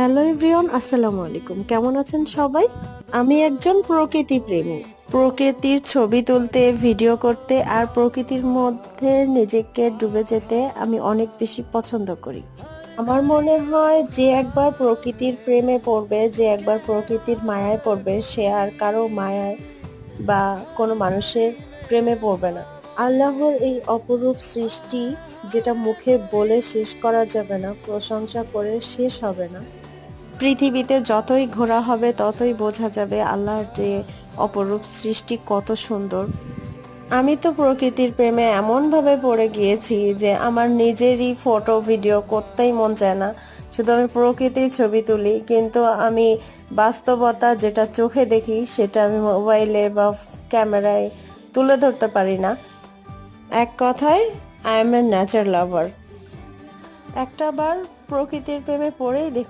Hello everyone, আসসালামু আলাইকুম। কেমন আছেন সবাই? আমি একজন প্রকৃতি প্রেমী। প্রকৃতির ছবি তুলতে, ভিডিও করতে আর প্রকৃতির মধ্যে নিজেকে ডুবে যেতে আমি অনেক বেশি পছন্দ করি। আমার মনে হয় যে একবার প্রকৃতির প্রেমে পড়বে, যে একবার প্রকৃতির মায়ায় পড়বে, সে আর কারো মায়ায় বা কোনো মানুষের প্রেমে পড়বে না। আল্লাহর এই অপরূপ সৃষ্টি, যেটা মুখে বলে শেষ করা যাবে না, প্রশংসা করে শেষ হবে না। পৃথিবীতে যতই ঘোরা হবে ততই বোঝা যাবে আল্লাহর যে অপরূপ সৃষ্টি কত সুন্দর। আমি তো প্রকৃতির প্রেমে এমন ভাবে পড়ে গিয়েছি যে আমার নিজেরই ফটো ভিডিও করতেই মন চায় না। শুধু আমি প্রকৃতির ছবি তুলি, কিন্তু আমি বাস্তবতা যেটা চোখে দেখি সেটা আমি মোবাইলে বা ক্যামেরায় তুলে ধরতে পারি না। এক কথায়, আই এম এ নেচার লাভার। একটা বার প্রকৃতির প্রেমে পড়েই দেখুন।